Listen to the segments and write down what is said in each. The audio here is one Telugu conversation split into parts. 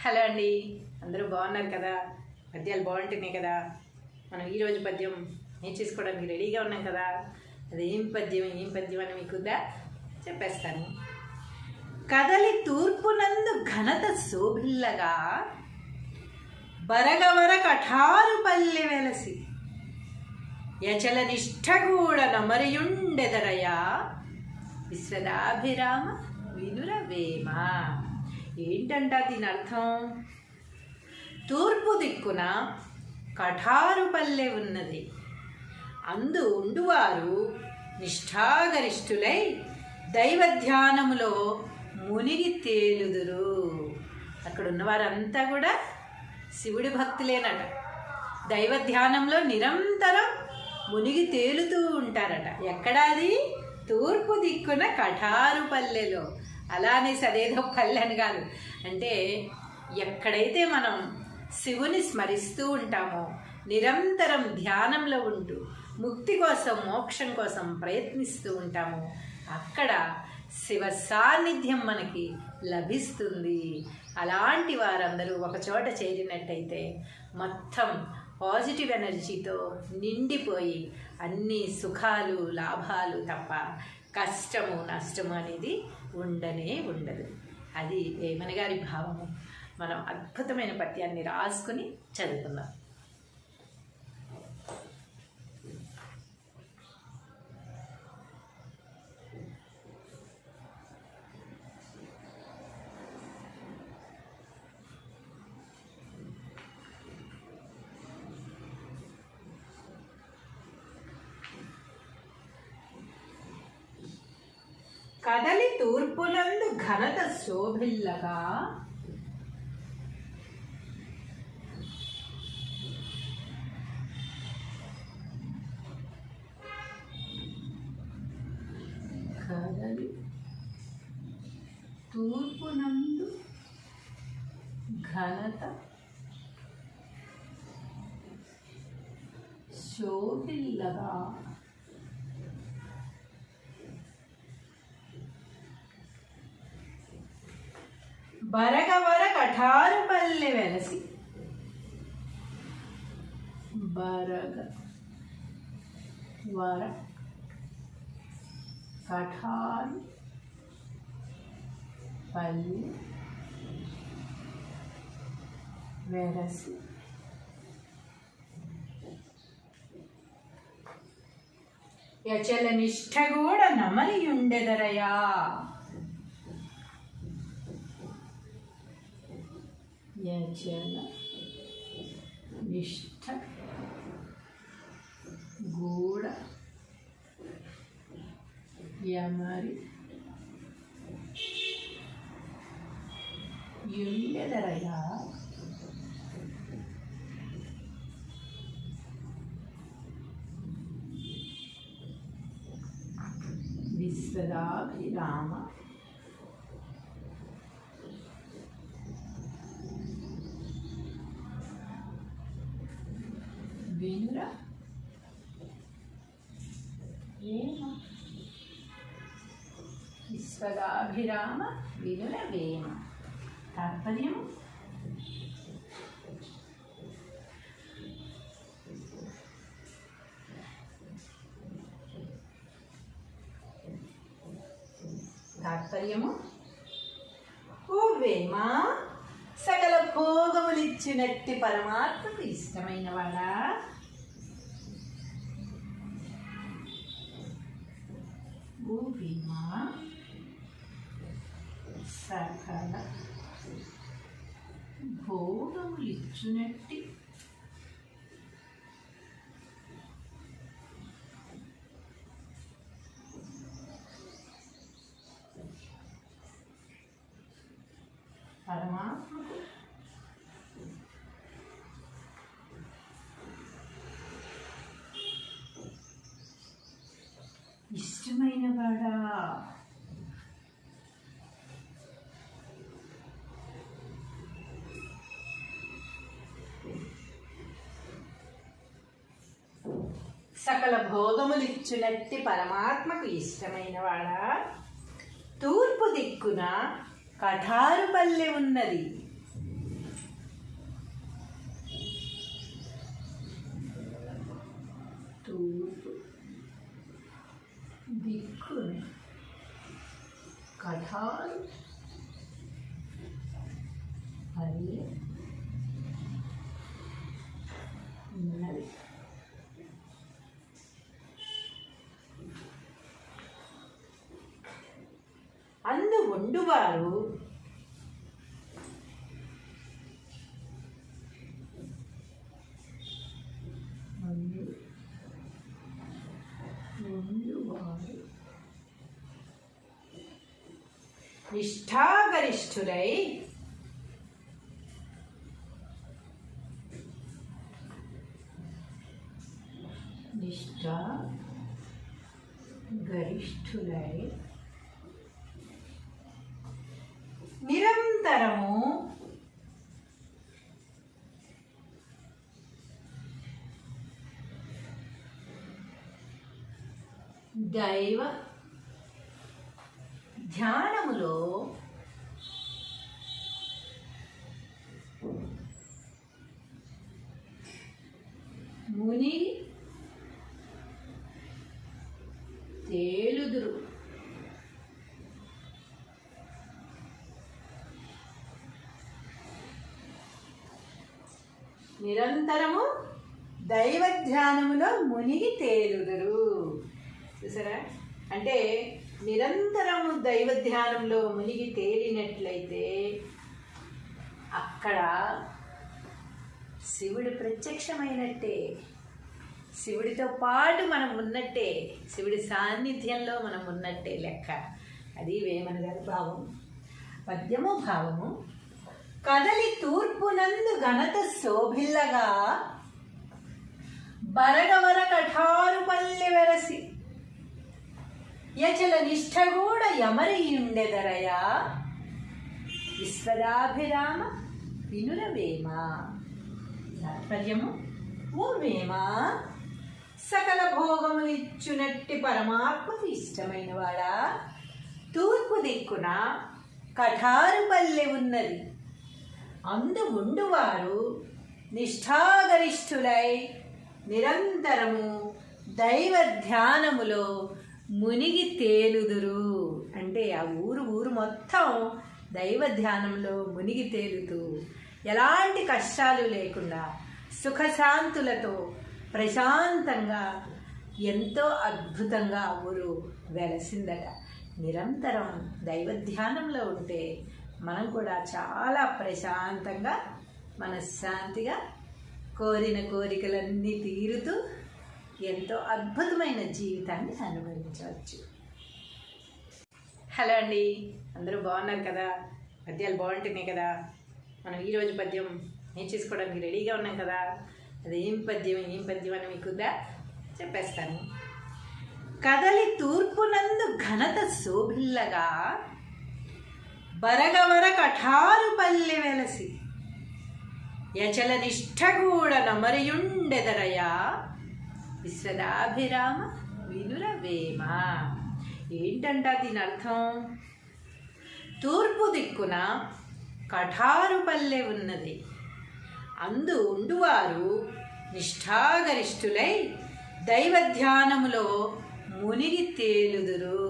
హలో అండి, అందరూ బాగున్నారు కదా? పద్యాలు బాగుంటున్నాయి కదా? మనం ఈరోజు పద్యం నేర్చేసుకోవడానికి రెడీగా ఉన్నాం కదా? అది ఏం పద్యం అని మీకుందా చెప్పేస్తాను. కదలి తూర్పునందు ఘనత శోభిల్లగా బరగవర కఠారు పల్లె వెలసి యచల నిష్ఠగూడ నమరియుండెదరయా విశ్వదాభిరామ వినురవేమ. ఏంటంట దీని అర్థం? తూర్పు దిక్కున కఠారు పల్లె ఉన్నది, అందు ఉండువారు నిష్ఠాగరిష్ఠులై దైవధ్యానములో మునిగి తేలుదురు. అక్కడ ఉన్నవారంతా కూడా శివుడి భక్తులేనట. దైవధ్యానంలో నిరంతరం మునిగి తేలుతూ ఉంటారట. ఎక్కడాది? తూర్పు దిక్కున కఠారు పల్లెలో. అలానే సదేదో పల్లె అని కాదు, అంటే ఎక్కడైతే మనం శివుని స్మరిస్తూ ఉంటామో, నిరంతరం ధ్యానంలో ఉంటూ ముక్తి కోసం మోక్షం కోసం ప్రయత్నిస్తూ ఉంటామో, అక్కడ శివ సాన్నిధ్యం మనకి లభిస్తుంది. అలాంటి వారందరూ ఒక చోట చేరినట్టయితే మొత్తం పాజిటివ్ ఎనర్జీతో నిండిపోయి అన్ని సుఖాలు లాభాలు తప్ప కష్టము నష్టము అనేది ఉండనే ఉండదు. అది వేమన గారి భావము. మనం అద్భుతమైన పద్యాన్ని రాసుకుని చదువుకుందాం. కదలి తూర్పునందు ఘనత శోభిల్లగా కదలి తూర్పునందు ఘనత శోభిల్లగా బరగవర కఠారు పల్లె వెలసి. బరగ వర కఠారు పల్లె వెలసి యచల నిష్ఠగూడ నమరియుండెదరయా. యచల నిష్ఠ గూడ యమరి యుండెదరయా. విశ్వదాభిరామ వినుర వేమ. విశ్వదాభిరామ వినుర వేమ. తాత్పర్యము: ఓ వేమ, సకల భోగములిచ్చినట్టి పరమాత్మకు ఇష్టమైన వాడా, ఓ వేమ సకల భోగములిచ్చినట్టి పరమాత్మకు ఇష్టమైన వాడా. సకల భోగములిచ్చునట్టి పరమాత్మకు ఇష్టమైన వాడా, తూర్పు దిక్కున కఠారు పల్లె ఉన్నది, తూర్పు దిక్కున కఠారు పల్లె ఉన్నది. అందు వండువారు నిష్ఠాగరిష్ఠులై నిరంతరము దైవ ధ్యానములో ముని తేలుదురు. నిరంతరము దైవ ధ్యానములో మునిగి తేలుదురు. చూసారా? అంటే నిరంతరము దైవ ధ్యానంలో మునిగి తేలినట్లయితే అక్కడ శివుడు ప్రత్యక్షమైనట్టే, శివుడితో పాటు మనం ఉన్నట్టే, శివుడి సాన్నిధ్యంలో మనం ఉన్నట్టే లెక్క. అది వేమన గారి భావం. పద్యము భావము. కదలి తూర్పునందు ఘనత శోభిల్లగా బరగవర కఠారు పల్లె వెరసి యచల నిష్ఠగూడ యమరియుండెదరయా విశ్వదాభిరామ వినురవేమ. తాత్పర్యము: ఓ వేమ, సకల భోగములిచ్చునట్టి పరమాత్మకు ఇష్టమైన వాడా, తూర్పు దిక్కున కఠారు పల్లె ఉన్నది. అందు ఉండువారు నిష్ఠాగరిష్ఠులై నిరంతరము దైవ ధ్యానములో మునిగి తేలుదురు. అంటే ఆ ఊరు మొత్తం దైవ ధ్యానంలో మునిగి తేలుతూ ఎలాంటి కష్టాలు లేకుండా సుఖశాంతులతో ప్రశాంతంగా ఎంతో అద్భుతంగా ఊరు వెలసిందట. నిరంతరం దైవ ధ్యానంలో ఉంటే మనం కూడా చాలా ప్రశాంతంగా మనశ్శాంతిగా కోరిన కోరికలన్నీ తీరుతూ ఎంతో అద్భుతమైన జీవితాన్ని అనుభవించవచ్చు. హలో అండి, అందరూ బాగున్నారు కదా? పద్యాలు బాగుంటున్నాయి కదా? మనం ఈరోజు పద్యం నేర్చేసుకోవడానికి రెడీగా ఉన్నాం కదా? అది ఏం పద్యం అని మీకుందా చెప్పేస్తాను. కదలి తూర్పునందు ఘనత శోభిల్లగా బరగవర కఠారు పల్లె వెలసి యచల నిష్ఠగూడ నమరియుండెదరయా విశ్వదాభిరామ వినురవేమ. ఏంటంట దీని అర్థం? తూర్పు దిక్కున కఠారు పల్లె ఉన్నది. అందు ఉండువారు నిష్ఠాగరిష్ఠులై దైవ ధ్యానములో మునిగి తేలుదురు.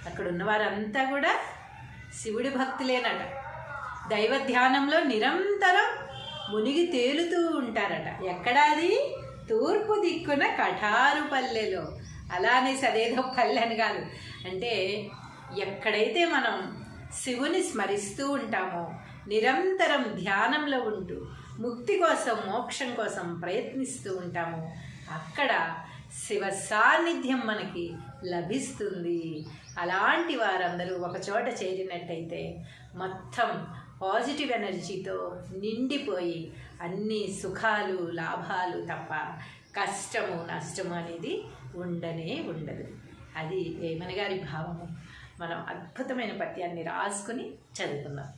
అక్కడ ఉన్నవారంతా కూడా శివుడి భక్తులేనట. దైవ ధ్యానంలో నిరంతరం మునిగి తేలుతూ ఉంటారట. ఎక్కడాది? తూర్పు దిక్కున కఠారు పల్లెలో. అలానే సదేదో పల్లె అని కాదు. అంటే ఎక్కడైతే మనం శివుని స్మరిస్తూ ఉంటామో, నిరంతరం ధ్యానంలో ఉంటూ ముక్తి కోసం మోక్షం కోసం ప్రయత్నిస్తూ ఉంటామో అక్కడ శివ సాన్నిధ్యం మనకి లభిస్తుంది. అలాంటి వారందరూ ఒకచోట చేరినట్టయితే మొత్తం పాజిటివ్ ఎనర్జీతో నిండిపోయి అన్ని సుఖాలు లాభాలు తప్ప కష్టము నష్టము అనేది ఉండనే ఉండదు. అది వేమన గారి భావము. మనం అద్భుతమైన పద్యాన్ని రాసుకుని చదువుకుందాం.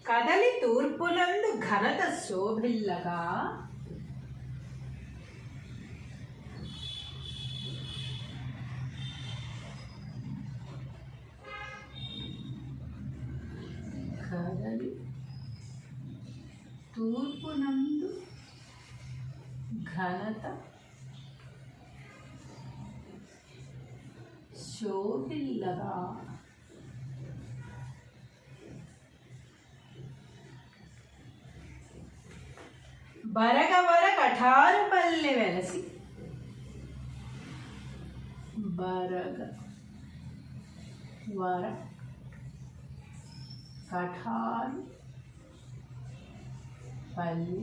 కదలి తూర్పునందు ఘనత శోభిల్లగా కదలి తూర్పునందు ఘనత శోభిల్లగా బరగవర కఠారుపల్లె వెలసి బరగ వర కఠారు పల్లె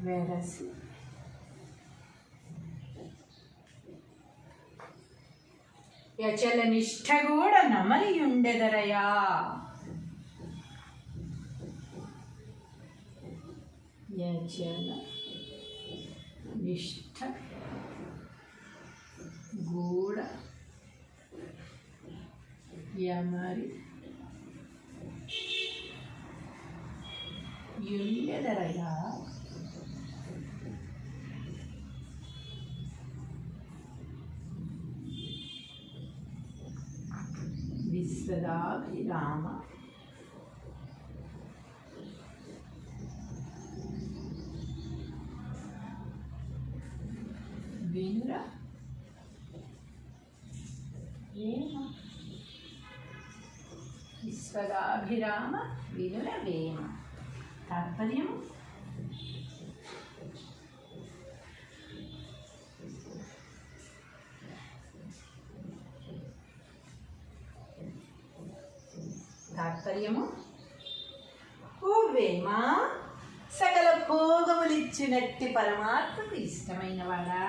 వెరసి యచల నిష్ఠ కూడా నమలియుండెదరయా యచల నిష్ఠ గూడ యమరి యుండెదరయా విశ్వదాభిరామ వినుర వేమ విశ్వదాభిరామ వినుర వేమ. తాత్పర్యం తాత్పర్యము ఓ వేమ, సకల భోగములిచ్చినట్టి పరమాత్మకు ఇష్టమైన వాడా,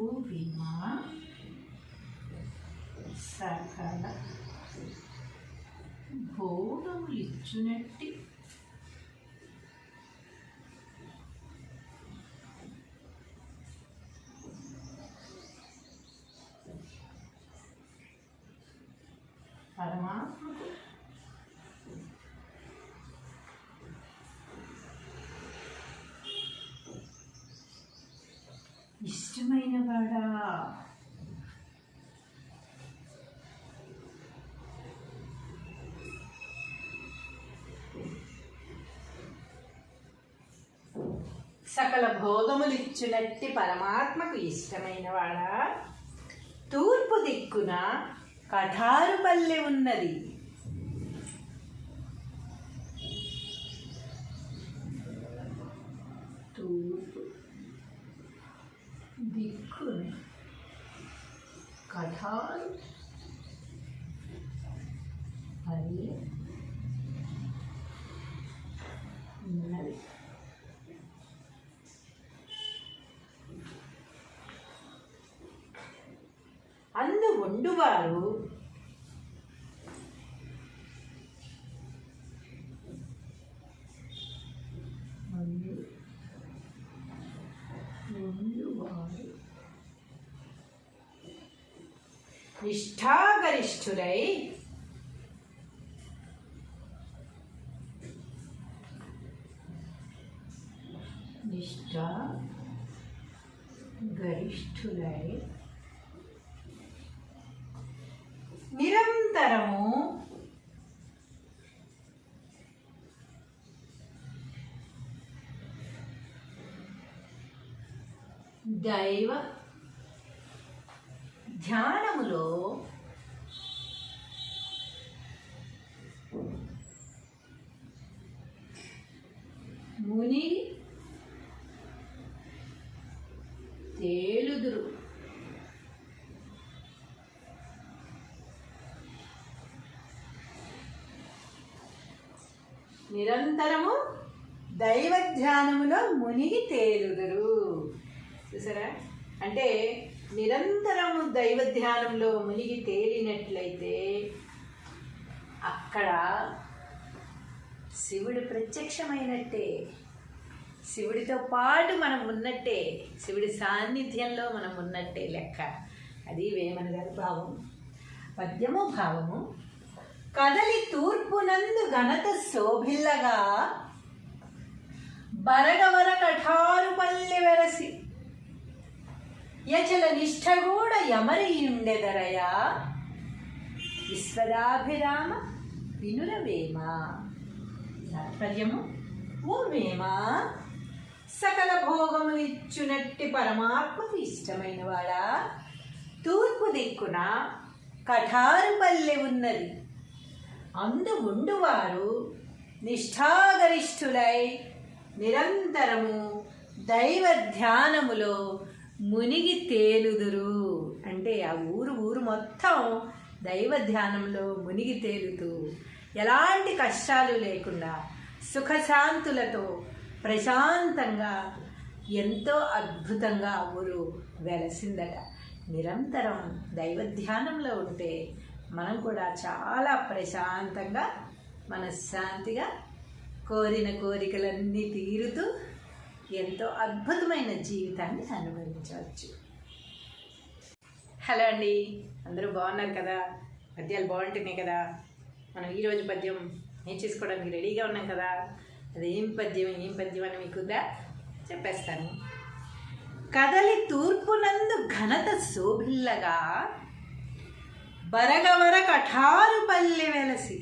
ఓ వేమ సకల భోగములిచ్చినట్టి పరమాత్మకు ఇష్టమైన వాడా, సకల భోగములిచ్చినట్టి పరమాత్మకు ఇష్టమైన వాడా, తూర్పు దిక్కున కఠారుపల్లె ఉన్నది. తూర్పు దిక్కున కఠారు పల్లె ఉన్నది. అందు వండువారు నిష్ఠాగరిష్ఠులై నిరంతరము దైవ ధ్యానములో ముని తేలుదురు. నిరంతరము దైవ ధ్యానములో మునిగి తేలుదురు. చూసారా, అంటే నిరంతరము దైవ ధ్యానంలో మునిగి తేలినట్లయితే అక్కడ శివుడు ప్రత్యక్షమైనట్టే, శివుడితో పాటు మనం ఉన్నట్టే, శివుడి సాన్నిధ్యంలో మనం ఉన్నట్టే లెక్క. అది వేమన గారి భావం. పద్యము భావము. కదలి తూర్పునందు ఘనత శోభిల్లగా బరగవర కఠారు పల్లె వెరసి యచల నిష్ఠగూడ యమరియుండెదరయా విశ్వదాభిరామ వినురవేమ. తాత్పర్యము: ఓ వేమ, సకల భోగములిచ్చునట్టి పరమాత్మకు ఇష్టమైన వాడా, తూర్పు దిక్కున కఠారు పల్లె ఉన్నది. అందు ఉండువారు నిష్ఠాగరిష్ఠులై నిరంతరము దైవ ధ్యానములో మునిగి తేలుదురు. అంటే ఆ ఊరు మొత్తం దైవ ధ్యానంలో మునిగి తేలుతూ ఎలాంటి కష్టాలు లేకుండా సుఖశాంతులతో ప్రశాంతంగా ఎంతో అద్భుతంగా ఊరు వెలసిందట. నిరంతరం దైవ ధ్యానంలో ఉంటే మనం కూడా చాలా ప్రశాంతంగా మనశ్శాంతిగా కోరిన కోరికలన్నీ తీరుతూ ఎంతో అద్భుతమైన జీవితాన్ని అనుభవించవచ్చు. హలో అండి, అందరూ బాగున్నారు కదా? పద్యాలు బాగుంటున్నాయి కదా? మనం ఈరోజు పద్యం నేర్చేసుకోవడానికి రెడీగా ఉన్నాం కదా? అది ఏం పద్యం అని మీకు చెప్పేస్తాను. కదలి తూర్పునందు ఘనత శోభిల్లగా బరగవర కఠారు పల్లె వెలసి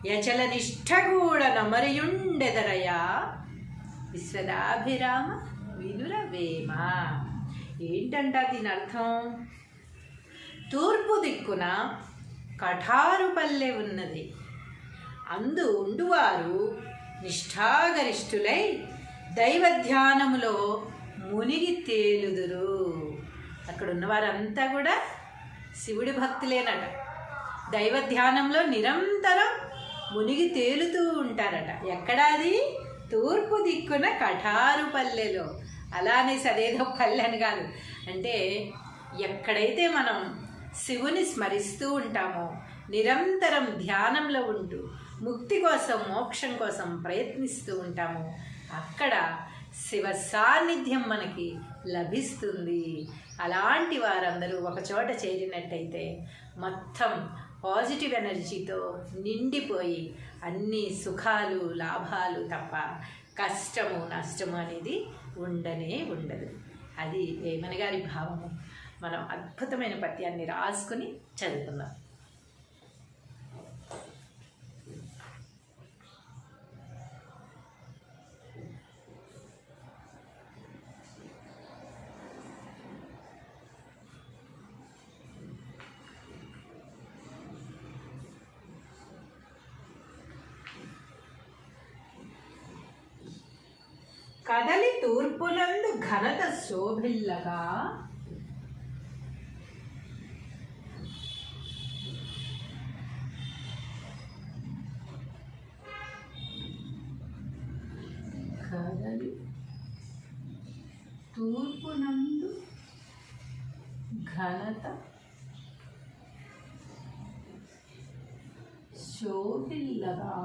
యచల నిష్ఠగూడ నమరియుండెదరయా విశ్వదాభిరామ వినురవేమ. ఏంటంట దీని అర్థం? తూర్పు దిక్కున కఠారు పల్లె ఉన్నది. అందు ఉండువారు నిష్ఠాగరిష్ఠులై దైవ ధ్యానములో మునిగి తేలుదురు. అక్కడ ఉన్నవారంతా కూడా శివుడి భక్తులేనట. దైవ ధ్యానంలో నిరంతరం మునిగి తేలుతూ ఉంటారట. ఎక్కడాది? తూర్పు దిక్కున కఠారు పల్లెలో. అలానే సదేదో పల్లె అని కాదు. అంటే ఎక్కడైతే మనం శివుని స్మరిస్తూ ఉంటామో, నిరంతరం ధ్యానంలో ఉంటూ ముక్తి కోసం మోక్షం కోసం ప్రయత్నిస్తూ ఉంటామో, అక్కడ శివ సాన్నిధ్యం మనకి లభిస్తుంది. అలాంటి వారందరూ ఒకచోట చేరినట్టయితే మొత్తం పాజిటివ్ ఎనర్జీతో నిండిపోయి అన్ని సుఖాలు లాభాలు తప్ప కష్టము నష్టము అనేది ఉండనే ఉండదు. అది వేమన గారి భావము. మనం అద్భుతమైన పద్యాన్ని రాసుకుని చదువుకుందాం. కదలి తూర్పునందు ఘనత శోభిల్లగా కదలి తూర్పునందు ఘనత శోభిల్లగా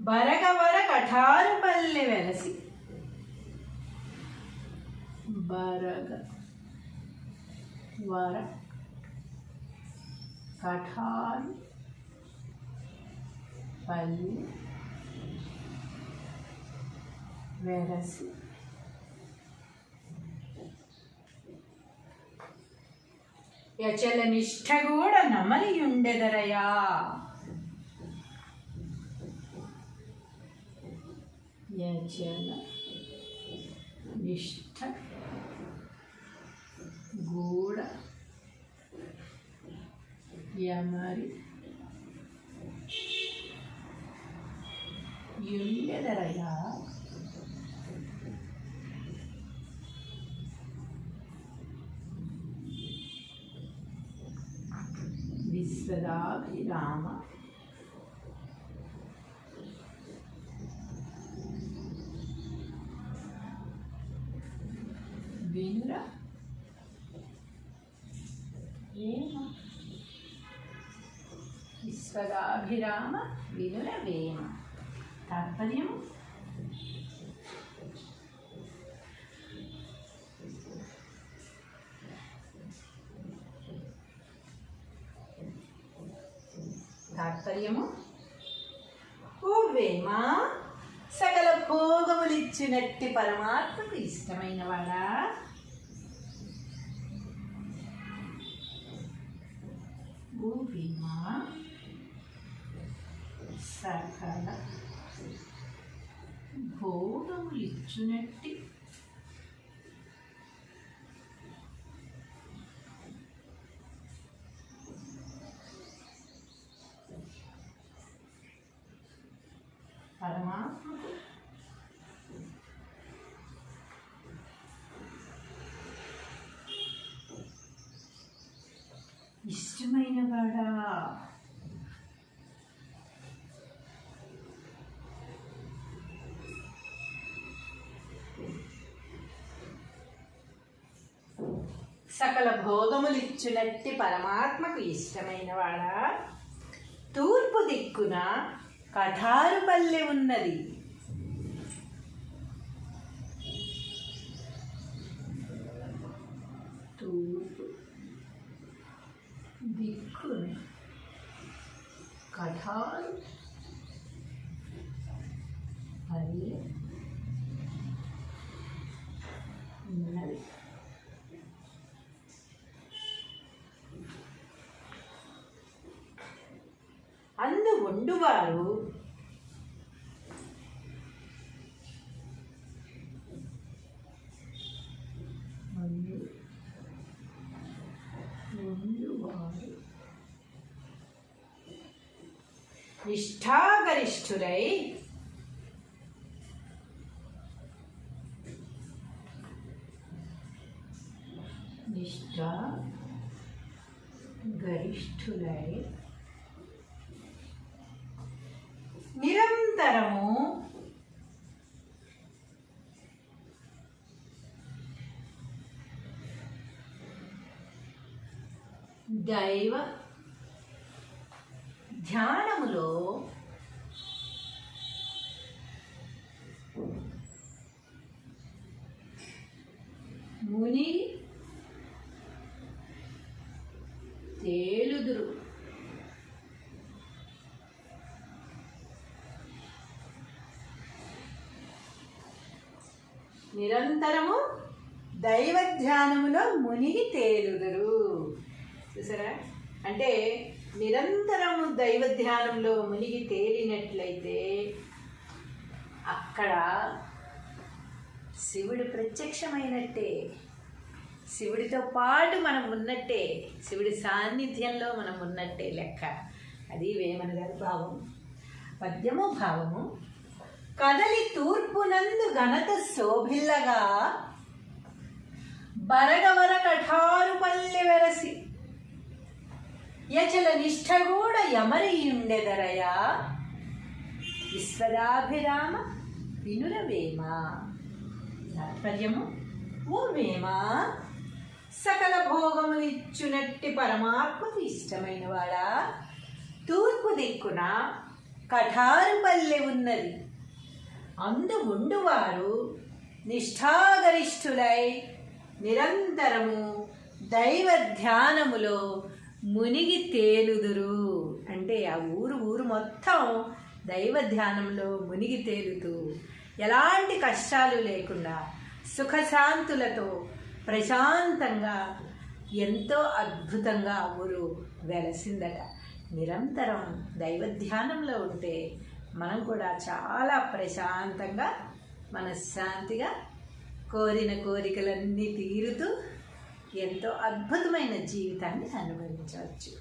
బరగవర కఠారు పల్లె వెలసి. బరగ వర కఠారు పల్లె వెలసి యచల నిష్ఠగూడ నమరియుండెదరయా యచల నిష్ఠ గూడ యమరి యుండెదరయా విశ్వదాభిరామ వినుర వేమ. విశ్వదాభిరామ వినుర వేమ. తాత్పర్యం: తాత్పర్యము ఓ వేమ సకల భోగములిచ్చినట్టి పరమాత్మకు ఇష్టమైన వాడా ఓ వేమ సకల భోగములిచ్చినట్టి పరమాత్మకు ఇష్టమైన వాడా సకల భోగములిచ్చినట్టి పరమాత్మకు ఇష్టమైన వాడా తూర్పు దిక్కున కఠారుపల్లె ఉన్నది. తూర్పు దిక్కున కఠారు పల్లె ఉన్నది. అందు వండువారు నిష్ఠాగరిష్ఠురై నిరంతరము దైవ ధ్యానములో మునిగి తేలుదురు. నిరంతరము దైవ ధ్యానములో మునిగి తేలుదురు. చూసారా? అంటే నిరంతరము దైవ ధ్యానంలో మునిగి తేలినట్లయితే అక్కడ శివుడు ప్రత్యక్షమైనట్టే, శివుడితో పాటు మనం ఉన్నట్టే, శివుడి సాన్నిధ్యంలో మనం ఉన్నట్టే లెక్క. అది వేమన గారి భావం. పద్యము భావము కదలి తూర్పునందు ఘనత శోభిల్లగా బరగవర కఠారు పల్లె వెరసి యచల నిష్ఠగూడ యమరియుండెదరయా విశ్వదాభిరామ వినురవేమ. తాత్పర్యము ఓ వేమ సకల భోగములిచ్చునట్టి పరమాత్మకు ఇష్టమైన వాడా తూర్పు దిక్కున కఠారు పల్లె ఉన్నది. అందు ఉండువారు నిష్ఠాగరిష్ఠులై నిరంతరము దైవ ధ్యానములో మునిగి తేలుదురు. అంటే ఆ ఊరు మొత్తం దైవ ధ్యానంలో మునిగి తేలుతూ ఎలాంటి కష్టాలు లేకుండా సుఖశాంతులతో ప్రశాంతంగా ఎంతో అద్భుతంగా ఊరు వెలసిందట. నిరంతరం దైవ ధ్యానంలో ఉంటే మనం కూడా చాలా ప్రశాంతంగా మనశ్శాంతిగా కోరిన కోరికలన్నీ తీరుతూ ఎంతో అద్భుతమైన జీవితాన్ని అనుభవించవచ్చు.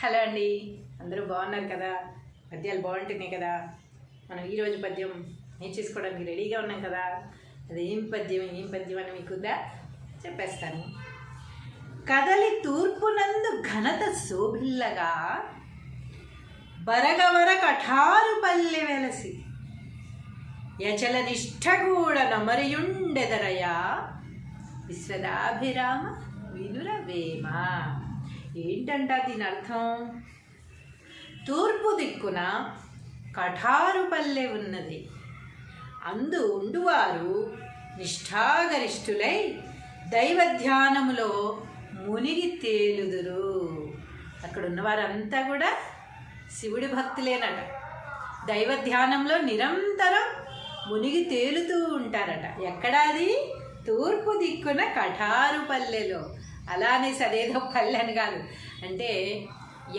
హలో అండి, అందరూ బాగున్నారు కదా? పద్యాలు బాగుంటున్నాయి కదా? మనం ఈరోజు పద్యం నేర్చేసుకోవడానికి రెడీగా ఉన్నాం కదా. అది ఏం పద్యం అని మీకు చెప్పేస్తాను. కదలి తూర్పునందు ఘనత శోభిల్లగా బరగవర కఠారు పల్లె వెలసి యచల నిష్ఠగూడ నమరియుండెదరయా విశ్వదాభిరామ వినురవేమ. ఏంటంట దీని అర్థం? తూర్పు దిక్కున కఠారు పల్లె ఉన్నది. అందు ఉండువారు నిష్ఠాగరిష్ఠులై దైవ ధ్యానములో మునిగి తేలుదురు. అక్కడ ఉన్నవారంతా కూడా శివుడి భక్తులేనట. దైవ ధ్యానంలో నిరంతరం మునిగి తేలుతూ ఉంటారట. ఎక్కడాది? తూర్పు దిక్కున కఠారు పల్లెలో. అలానే సరేదో పల్లె అని కాదు, అంటే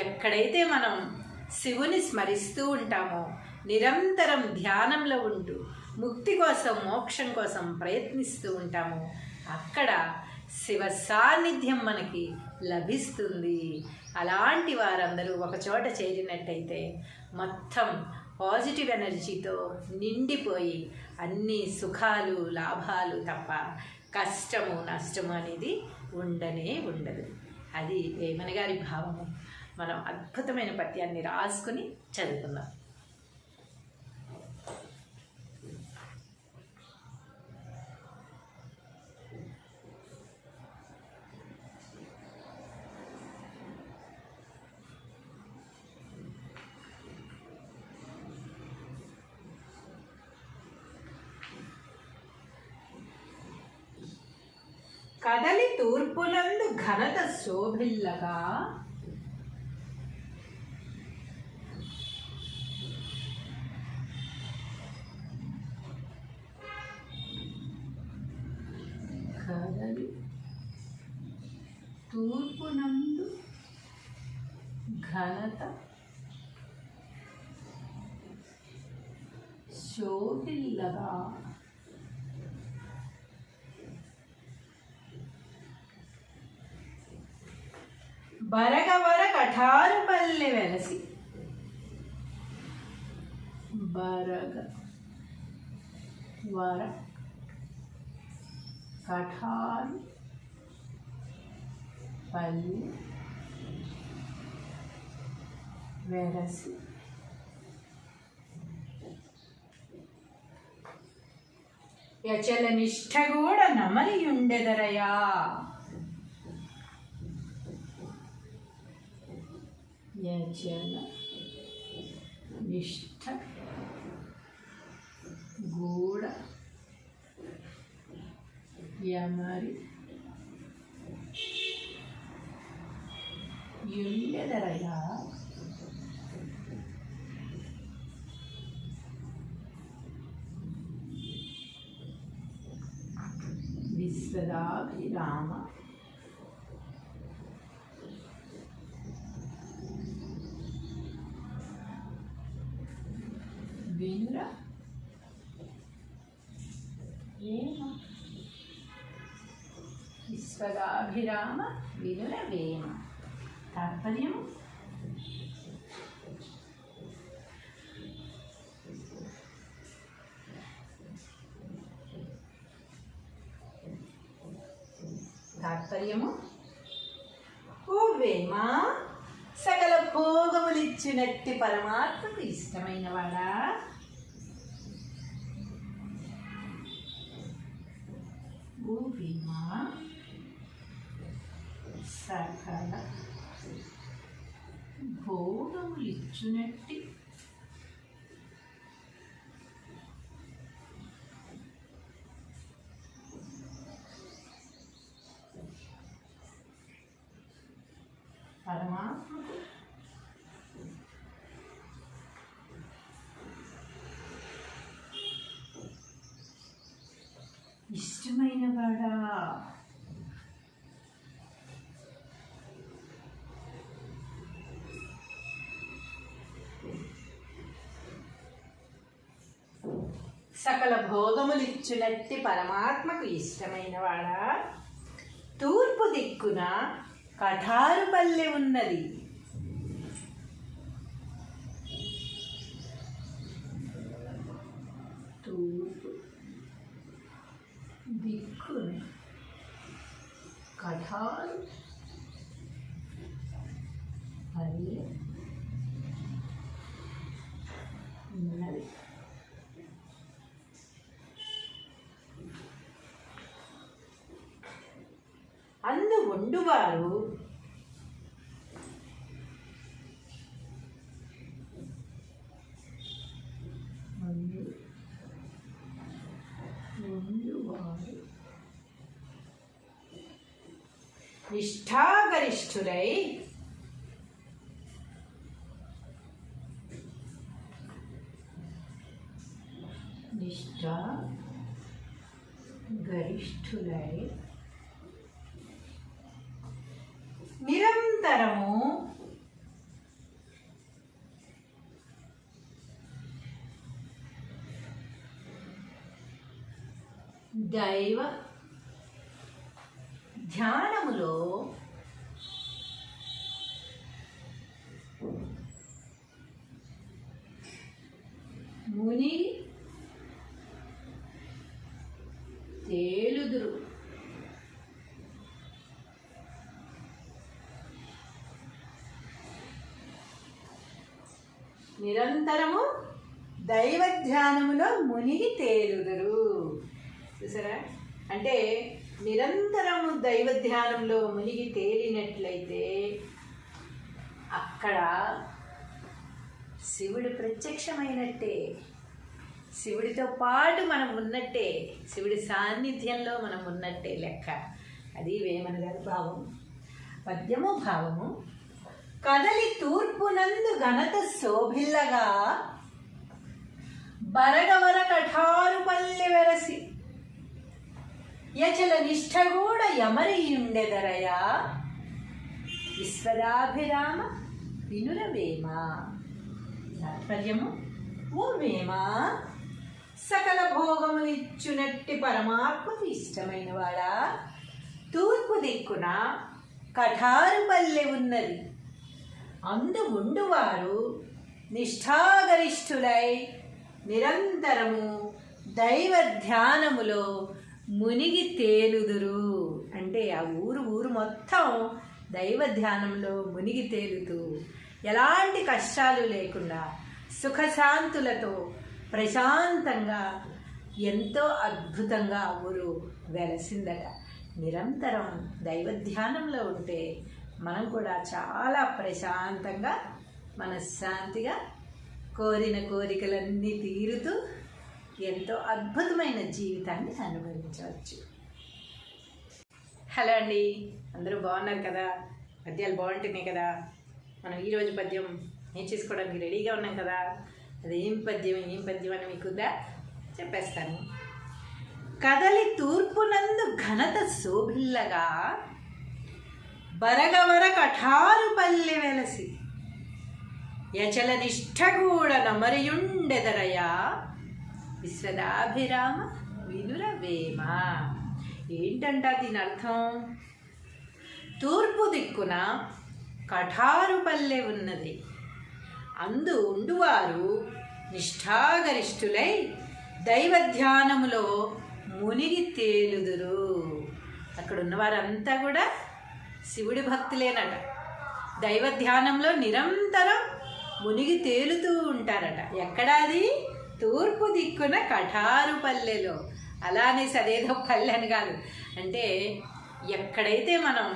ఎక్కడైతే మనం శివుని స్మరిస్తూ ఉంటామో, నిరంతరం ధ్యానంలో ఉంటూ ముక్తి కోసం మోక్షం కోసం ప్రయత్నిస్తూ ఉంటామో, అక్కడ శివ సాన్నిధ్యం మనకి లభిస్తుంది. అలాంటి వారందరూ ఒక చోట చేరినట్టయితే మొత్తం పాజిటివ్ ఎనర్జీతో నిండిపోయి అన్ని సుఖాలు లాభాలు తప్ప కష్టము నష్టము అనేది ఉండనే ఉండదు. అది వేమన గారి భావము. మనం అద్భుతమైన పద్యాన్ని రాసుకుని చదువుకుందాం. కదలి తూర్పునందు ఘనత శోభిల్లగా, కదలి తూర్పునందు ఘనత శోభిల్లగా, బరగవర కఠారు పల్లె వెలసి. బరగ వర కఠారు పల్లె వెలసి. యచల నిష్ఠ కూడా నమలియుండెదరయా. యచల నిష్ఠ గూఢ యమరి యుండెదరయా. విశ్వదాభిరామ వినుర వేమ. విశ్వదాభిరామ వినుర వేమ. తాత్పర్యము ఓ వేమ, సకల భోగములిచ్చినట్టి పరమాత్మకు ఇష్టమైన వాడా, ఓ వేమ సకల భోగములిచ్చినట్టి పరమాత్మకు ఇష్టమైన వాడా. సకల భోగములిచ్చునట్టి పరమాత్మకు ఇష్టమైన వాడా, తూర్పు దిక్కున కఠారు పల్లె ఉన్నది. తూర్పు దిక్కున కఠారు పల్లె ఉన్నది. అందు వండువారు నిష్ఠాగరిష్ఠులై నిష్ఠా గరిష్ఠులై నిరంతరము దైవ ధ్యానములో ముని తేలుదురు. నిరంతరము దైవ ధ్యానములో మునిగి తేలుదురు. చూసారా? అంటే నిరంతరము దైవ ధ్యానంలో మునిగి తేలినట్లయితే అక్కడ శివుడు ప్రత్యక్షమైనట్టే, శివుడితో పాటు మనం ఉన్నట్టే, శివుడి సాన్నిధ్యంలో మనం ఉన్నట్టే లెక్క. అది వేమన గారి భావం. పద్యము భావము. కదలి తూర్పునందు ఘనత శోభిల్లగా బరగవర కఠారు పల్లె వెరసి యచల నిష్ఠగూడ యమరియుండెదరయా విశ్వదాభిరామ వినురవేమ. తాత్పర్యము: ఓ వేమ, సకల భోగములిచ్చునట్టి పరమాత్మకు ఇష్టమైన వాడా, తూర్పు దిక్కున కఠారు పల్లె ఉన్నది. అందు ఉండువారు నిష్ఠాగరిష్ఠులై నిరంతరము దైవ ధ్యానములో మునిగి తేలుదురు. అంటే ఆ ఊరు మొత్తం దైవ ధ్యానంలో మునిగి తేలుతూ ఎలాంటి కష్టాలు లేకుండా సుఖశాంతులతో ప్రశాంతంగా ఎంతో అద్భుతంగా ఊరు వెలసిందట. నిరంతరం దైవ ధ్యానంలో ఉంటే మనం కూడా చాలా ప్రశాంతంగా మనశ్శాంతిగా కోరిన కోరికలన్నీ తీరుతూ ఎంతో అద్భుతమైన జీవితాన్ని అనుభవించవచ్చు. హలో అండి, అందరూ బాగున్నారు కదా? పద్యాలు బాగుంటున్నాయి కదా? మనం ఈరోజు పద్యం నేర్చేసుకోవడానికి రెడీగా ఉన్నాం కదా? అది ఏం పద్యం అని మీకుందా చెప్పేస్తాను. కదలి తూర్పునందు ఘనత శోభిల్లగా బరగవర కఠారు పల్లె వెలసి యచల నిష్ఠగూడ నమరియుండెదరయా విశ్వదాభిరామ వినురవేమ. ఏంటంట దీని అర్థం? తూర్పు దిక్కున కఠారు పల్లె ఉన్నది. అందు ఉండువారు నిష్ఠాగరిష్ఠులై దైవ ధ్యానములో మునిగి తేలుదురు. అక్కడ ఉన్నవారంతా కూడా శివుడి భక్తులేనట. దైవ ధ్యానంలో నిరంతరం మునిగి తేలుతూ ఉంటారట. ఎక్కడాది? తూర్పు దిక్కున కఠారు పల్లెలో. అలానే సదేదో పల్లె అని కాదు. అంటే ఎక్కడైతే మనం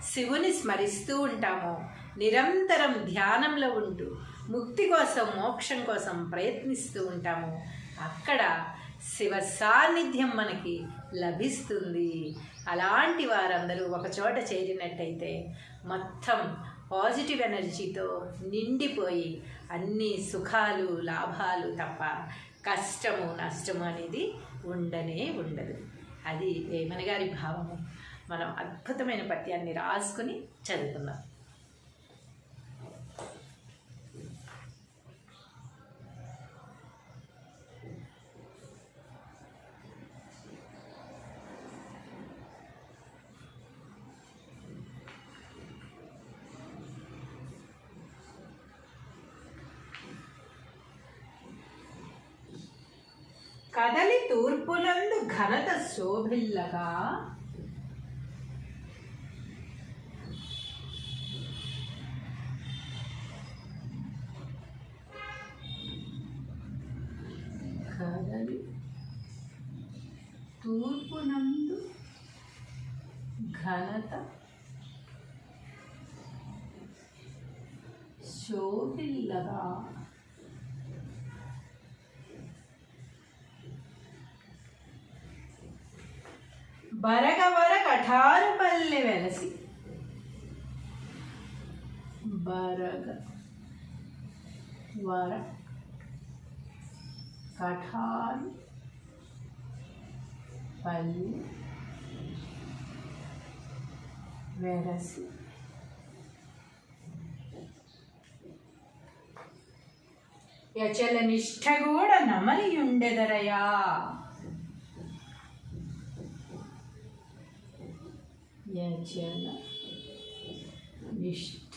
శివుని స్మరిస్తూ ఉంటామో, నిరంతరం ధ్యానంలో ఉంటూ ముక్తి కోసం మోక్షం కోసం ప్రయత్నిస్తూ ఉంటామో అక్కడ శివ సాన్నిధ్యం మనకి లభిస్తుంది. అలాంటి వారందరూ ఒకచోట చేరినట్టయితే మొత్తం పాజిటివ్ ఎనర్జీతో నిండిపోయి అన్ని సుఖాలు లాభాలు తప్ప కష్టము నష్టము అనేది ఉండనే ఉండదు. అది వేమన గారి భావము. మనం అద్భుతమైన పద్యాన్ని రాసుకుని చదువుకుందాం. కదలి తూర్పునందు ఘనత శోభిల్లగా కదలి తూర్పునందు ఘనత శోభిల్లగా బరగవర కఠారు పల్లె వెలసి. బరగ వర కఠారు పల్లి వెరసి యచల నిష్ఠ కూడా నమరియుండెదరయా. యచల నిష్ఠ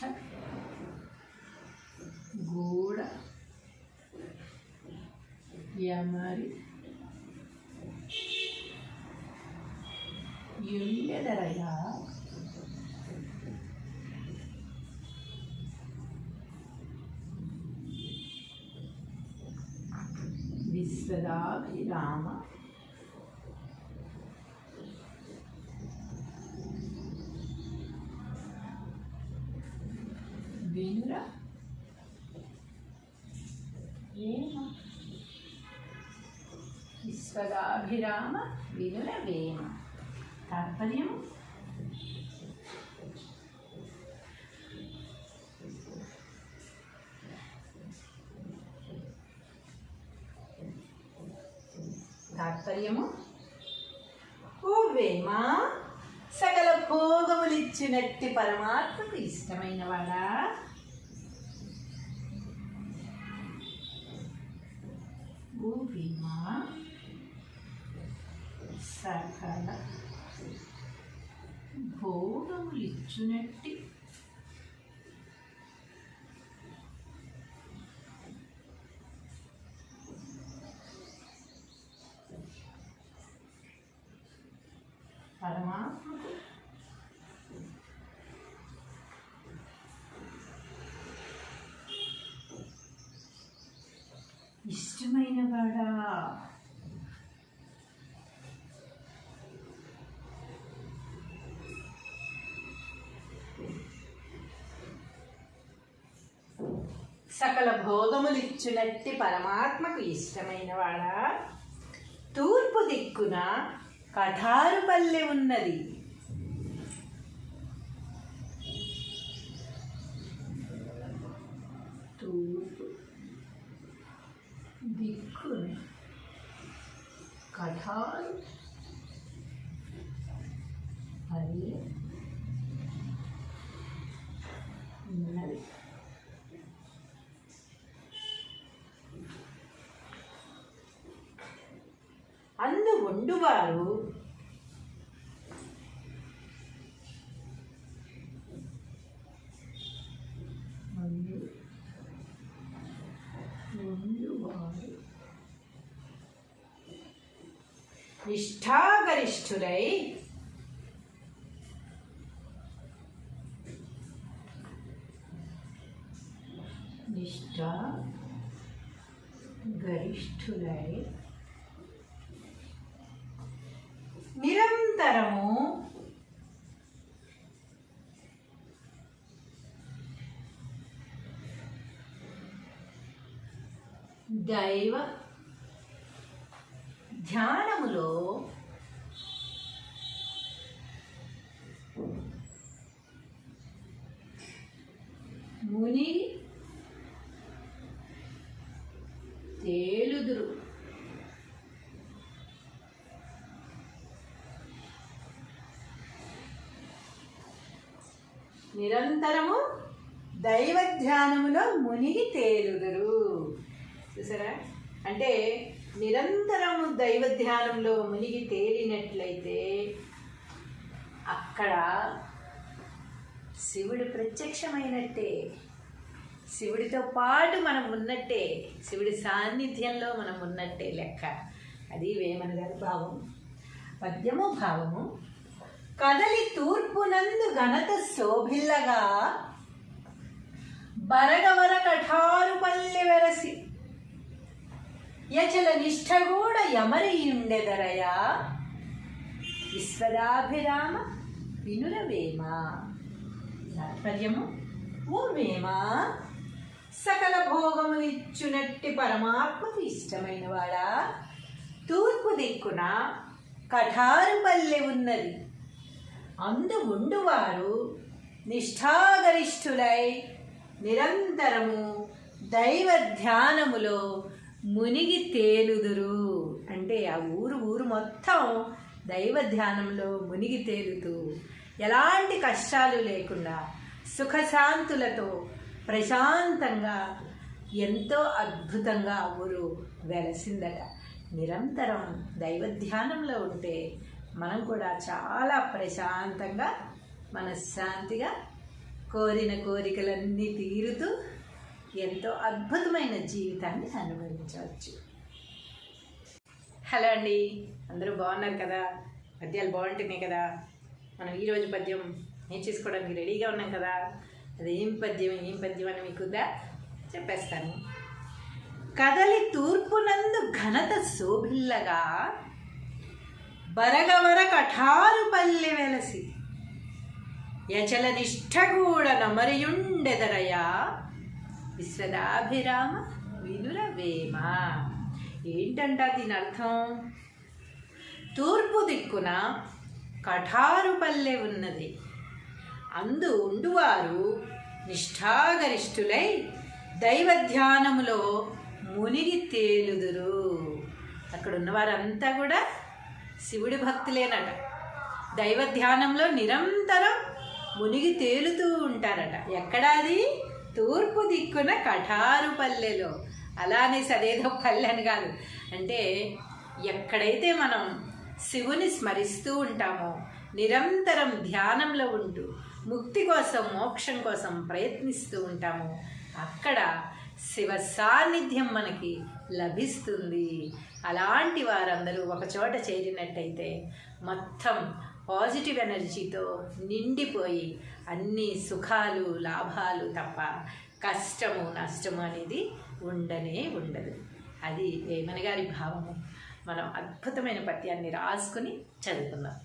గూడ యమరి యుండెదరయా. విశ్వదాభిరామ వినుర వేమ. విశ్వదాభిరామ వినుర వేమ. తాత్పర్యం తాత్పర్యము ఓ వేమ, సకల భోగములిచ్చినట్టి పరమాత్మకు ఇష్టమైన వాడా. ఓ వేమ, సకల భోగములిచ్చినట్టి పరమాత్మకు ఇష్టమైన వాడా. సకల భోగములిచ్చునట్టి పరమాత్మకు ఇష్టమైన వాడా. తూర్పు దిక్కున కఠారుపల్లె ఉన్నది. తూర్పు దిక్కున కఠారు పల్లె ఉన్నది. అందు వండువారు నిష్ఠాగరిష్ఠులై నిరంతరము దైవ ధ్యానములో ముని తేలుదురు. నిరంతరము దైవ ధ్యానములో మునిగి తేలుదురు. చూసారా, అంటే నిరంతరము దైవ ధ్యానంలో మునిగి తేలినట్లయితే అక్కడ శివుడు ప్రత్యక్షమైనట్టే, శివుడితో పాటు మనం ఉన్నట్టే, శివుడి సాన్నిధ్యంలో మనం ఉన్నట్టే లెక్క. అది వేమన గారి భావం. పద్యము భావము. కదలి తూర్పునందు ఘనత శోభిల్లగా బరగవర కఠారు పల్లె వెరసి యచల నిష్ఠగూడ యమరియుండెదరయా. విశ్వదాభిరామ వినుర వేమ. తాత్పర్యము ఓ వేమ, సకల భోగములిచ్చునట్టి పరమాత్మకు ఇష్టమైన వాడా. తూర్పు దిక్కున కఠారు పల్లె ఉన్నది. అందు ఉండువారు నిష్ఠాగరిష్ఠులై నిరంతరము దైవ ధ్యానములో మునిగి తేలుదురు. అంటే ఆ ఊరు మొత్తం దైవ ధ్యానంలో మునిగి తేలుతూ ఎలాంటి కష్టాలు లేకుండా సుఖశాంతులతో ప్రశాంతంగా ఎంతో అద్భుతంగా ఊరు వెలసిందట. నిరంతరం దైవ ధ్యానంలో ఉంటే మనం కూడా చాలా ప్రశాంతంగా మనశ్శాంతిగా కోరిన కోరికలన్నీ తీరుతూ ఎంతో అద్భుతమైన జీవితాన్ని అనుభవించవచ్చు. హలో అండి, అందరూ బాగున్నారు కదా? పద్యాలు బాగుంటున్నాయి కదా? మనం ఈరోజు పద్యం నేర్చేసుకోవడానికి రెడీగా ఉన్నాం కదా? అది ఏం పద్యం అని మీకుదా చెప్పేస్తాను. కదలి తూర్పునందు ఘనత శోభిల్లగా బరగవర కఠారు పల్లె వెలసి యచల నిష్ఠగూడ నమరియుండెదరయా విశ్వదాభిరామ వినురవేమ. ఏంటంట దీని అర్థం? తూర్పు దిక్కున కఠారు పల్లె ఉన్నది, అందు ఉండువారు నిష్ఠాగరిష్ఠులై దైవ ధ్యానములో మునిగి తేలుదురు. అక్కడ ఉన్నవారంతా కూడా శివుడి భక్తులేనట. దైవ ధ్యానంలో నిరంతరం మునిగి తేలుతూ ఉంటారట. ఎక్కడాది? తూర్పు దిక్కున కఠారు పల్లెలో. అలానే సదేదో పల్లె అని కాదు, అంటే ఎక్కడైతే మనం శివుని స్మరిస్తూ ఉంటామో, నిరంతరం ధ్యానంలో ఉంటూ ముక్తి కోసం మోక్షం కోసం ప్రయత్నిస్తూ ఉంటామో అక్కడ శివ సాన్నిధ్యం మనకి లభిస్తుంది. అలాంటి వారందరూ ఒకచోట చేరినట్టయితే మొత్తం పాజిటివ్ ఎనర్జీతో నిండిపోయి అన్ని సుఖాలు లాభాలు తప్ప కష్టము నష్టము అనేది ఉండనే ఉండదు. అది వేమన గారి భావము. మనం అద్భుతమైన పద్యాన్ని రాసుకుని చదువుకుందాం.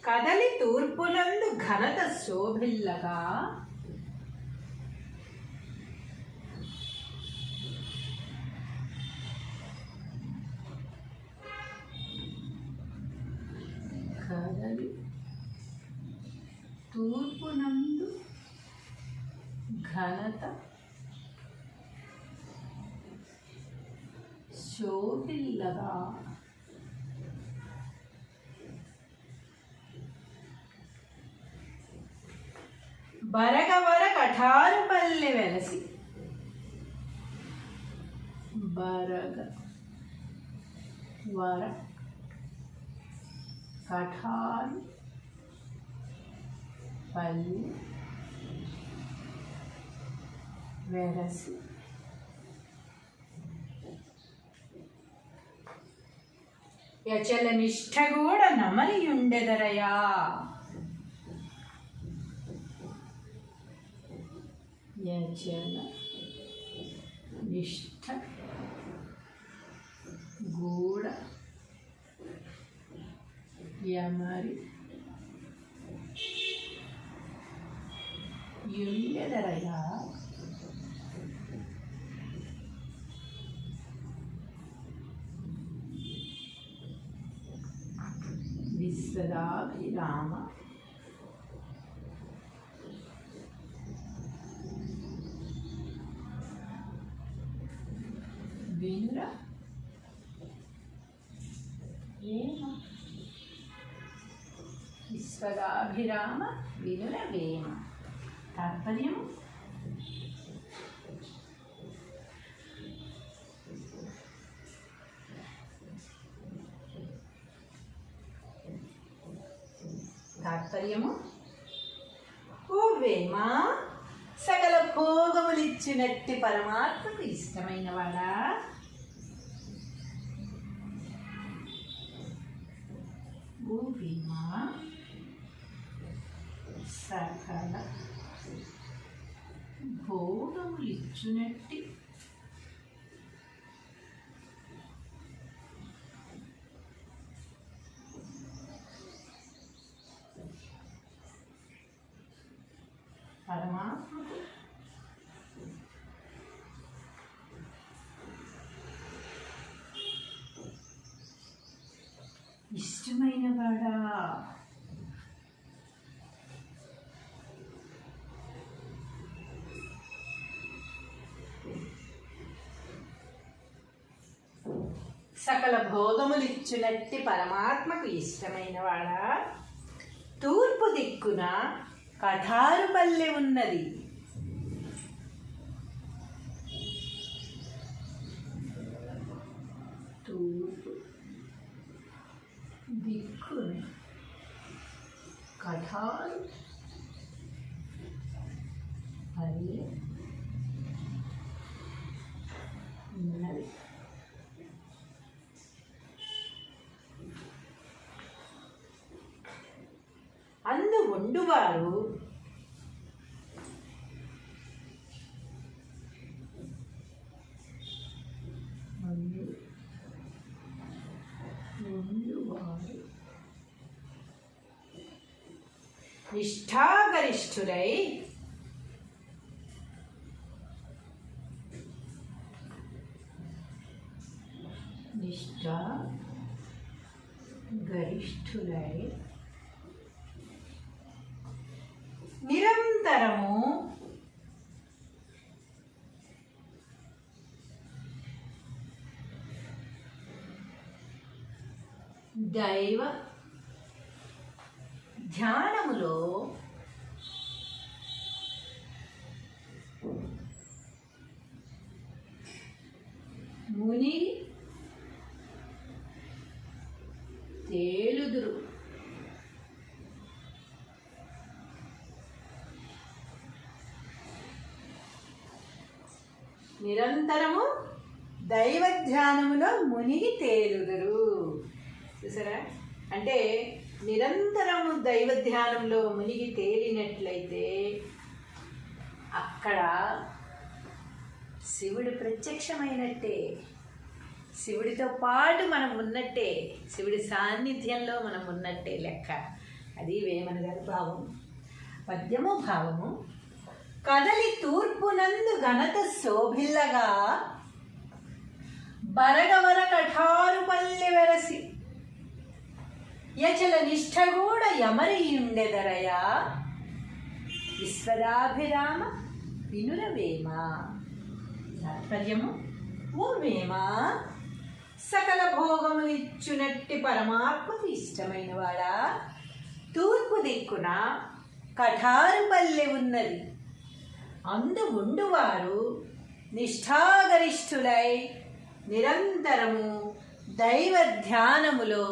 కదలి తూర్పునందు ఘనత శోభిల్లగా కదలి తూర్పునందు ఘనత శోభిల్లగా బరగవర కఠారు పల్లె వెలసి. బరగ వర కఠారు పల్లె వెలసి యచల నిష్ఠగూడ నమరియుండెదరయా. యచల నిష్ఠ గూఢ యమరి యుండెదరయా. విశ్వదాభిరామ వినుర వేమ. విశ్వదాభిరామ వినుర వేమ. తాత్పర్యం: ఓ వేమ, సకల భోగములిచ్చినట్టి పరమాత్మకు ఇష్టమైన వాడా, ఓ వేమ సకల భోగములిచ్చినట్టి పరమాత్మకు సకల భోగములిచ్చునట్టి పరమాత్మకు ఇష్టమైన వాడా, తూర్పు దిక్కున కఠారుపల్లె ఉన్నది. తూర్పు దిక్కున కఠారు పల్లె ఉన్నది. అందు ఉండువారు నిష్ఠాగరిష్ఠులై నిరంతరము దైవ ధ్యానములో మునిగి తేలుదురు. నిరంతరము దైవ ధ్యానములో మునిగి తేలుదురు. చూసారా? అంటే నిరంతరము దైవ ధ్యానంలో మునిగి తేలినట్లయితే అక్కడ శివుడు ప్రత్యక్షమైనట్టే, శివుడితో పాటు మనం ఉన్నట్టే, శివుడి సాన్నిధ్యంలో మనం ఉన్నట్టే లెక్క. అది వేమన గారి భావం. పద్యము భావము. కదలి తూర్పునందు ఘనత శోభిల్లగా బరగవర కఠారు పల్లె వెరసి యచల నిష్ఠగూడ యమరియుండెదరయా విశ్వదాభిరామ వినురవేమ. తాత్పర్యము: ఓ వేమ, సకల భోగములిచ్చునట్టి పరమాత్మకు ఇష్టమైన వాడా, తూర్పు దిక్కున కఠారు పల్లె ఉన్నది. అందు ఉండువారు నిష్ఠాగరిష్ఠులై నిరంతరము దైవ ధ్యానములో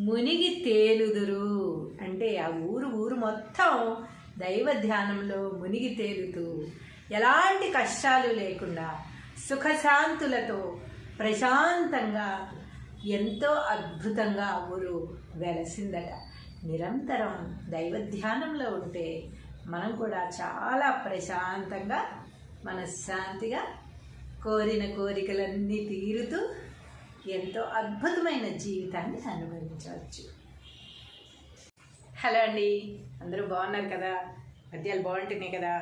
మునిగి తేలుదురు. అంటే ఆ ఊరు మొత్తం దైవ ధ్యానంలో మునిగి తేలుతూ ఎలాంటి కష్టాలు లేకుండా సుఖశాంతులతో ప్రశాంతంగా ఎంతో అద్భుతంగా ఊరు వెలసిందట. నిరంతరం దైవ ధ్యానంలో ఉంటే మనం కూడా చాలా ప్రశాంతంగా మనశ్శాంతిగా కోరిన కోరికలన్నీ తీరుతూ ఎంతో అద్భుతమైన జీవితాన్ని అనుభవించవచ్చు. హలో అండి, అందరూ బాగున్నారు కదా? పద్యాలు బాగుంటున్నాయి కదా?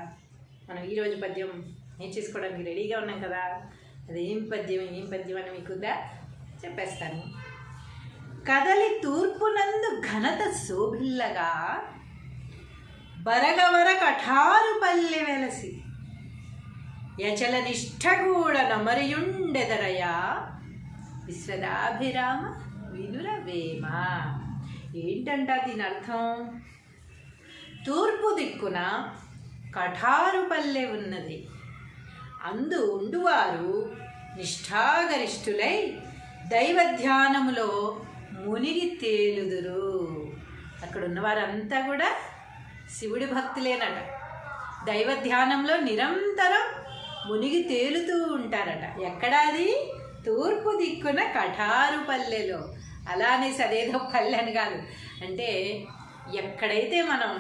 మనం ఈరోజు పద్యం నేర్చేసుకోవడానికి రెడీగా ఉన్నాం కదా. అది ఏం పద్యం అని మీకుందా చెప్పేస్తాను. కదలి తూర్పునందు ఘనత శోభిల్లగా బరగవర కఠారు పల్లె వెలసి యచల నిష్ఠగూడ నమరియుండెదరయా విశ్వదాభిరామ వినురవేమ. ఏంటంట దీని అర్థం? తూర్పు దిక్కున కఠారు పల్లె ఉన్నది. అందు ఉండువారు నిష్ఠాగరిష్ఠులై దైవ ధ్యానములో మునిగి తేలుదురు. అక్కడ ఉన్నవారంతా కూడా శివుడి భక్తులేనట. దైవ ధ్యానంలో నిరంతరం మునిగి తేలుతూ ఉంటారట. ఎక్కడాది? తూర్పు దిక్కున కఠారు పల్లెలో. అలానే సదేదో పల్లె అని కాదు. అంటే ఎక్కడైతే మనం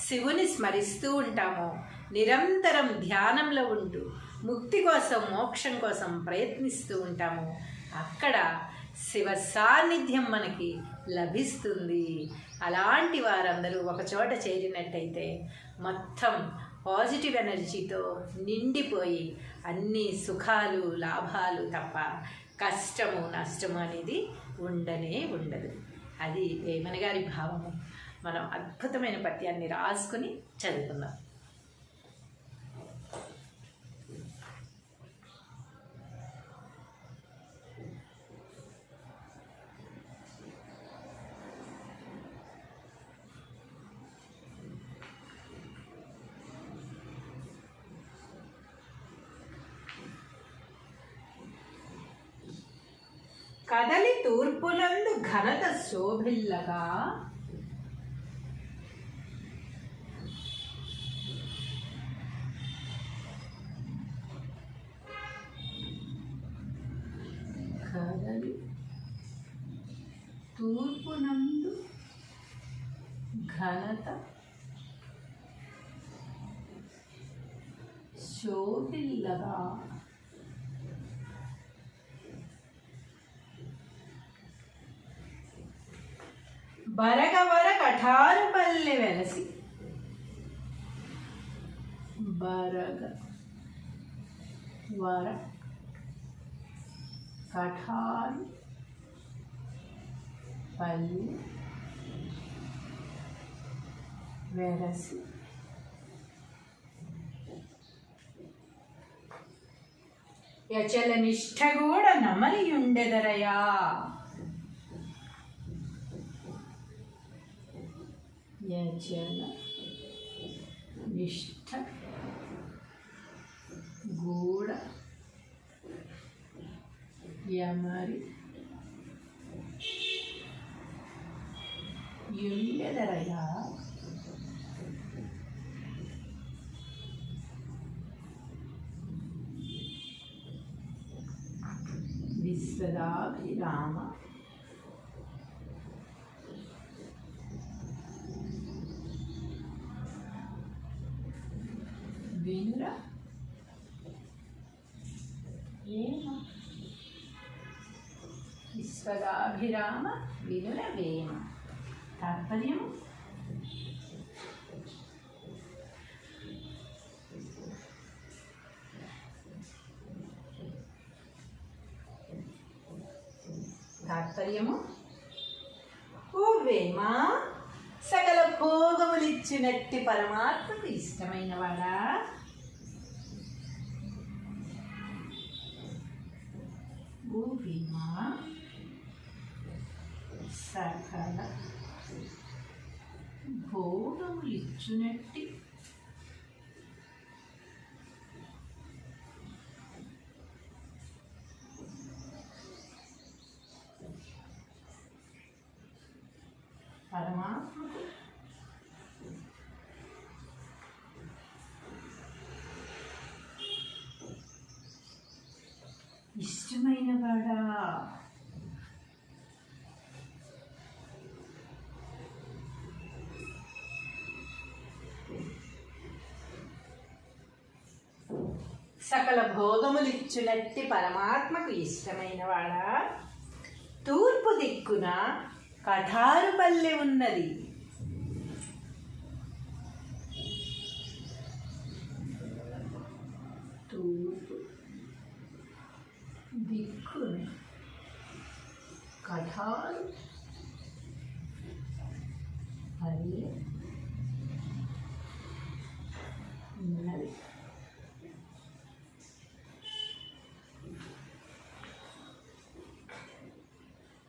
శివుని స్మరిస్తూ ఉంటామో, నిరంతరం ధ్యానంలో ఉంటూ ముక్తి కోసం మోక్షం కోసం ప్రయత్నిస్తూ ఉంటామో అక్కడ శివ సాన్నిధ్యం మనకి లభిస్తుంది. అలాంటి వారందరూ ఒకచోట చేరినట్టయితే మొత్తం పాజిటివ్ ఎనర్జీతో నిండిపోయి అన్ని సుఖాలు లాభాలు తప్ప కష్టము నష్టము అనేది ఉండనే ఉండదు. అది వేమన గారి భావము. మనం అద్భుతమైన పద్యాన్ని రాసుకొని చదువుకుందాం. కదలి తూర్పునందు ఘనత శోభిల్లగా కదలి తూర్పునందు ఘనత శోభిల్లగా బరగవర కఠారుపల్లె వెలసి బరగ వర కఠారు పల్లె వెలసి యచల నిష్ఠ కూడా నమలియుండెదరయా యచల నిష్ఠ గూఢ యమరి యుండెదరయా విశ్వదాభిరామ వినుర వేమ విశ్వదాభిరామ వినుర వేమ. తాత్పర్యము ఓ వేమ, సకల భోగములిచ్చినట్టి పరమాత్మకు ఇష్టమైన వాడా, ఓ వేమ సకల భోగములిచ్చినట్టి పరమాత్మకు ఇష్టమైన వాడా, సకల భోగములిచ్చునట్టి పరమాత్మకు ఇష్టమైన వాడా, తూర్పు దిక్కున కఠారుపల్లె ఉన్నది. తూర్పు దిక్కున కఠారు పల్లె ఉన్నది.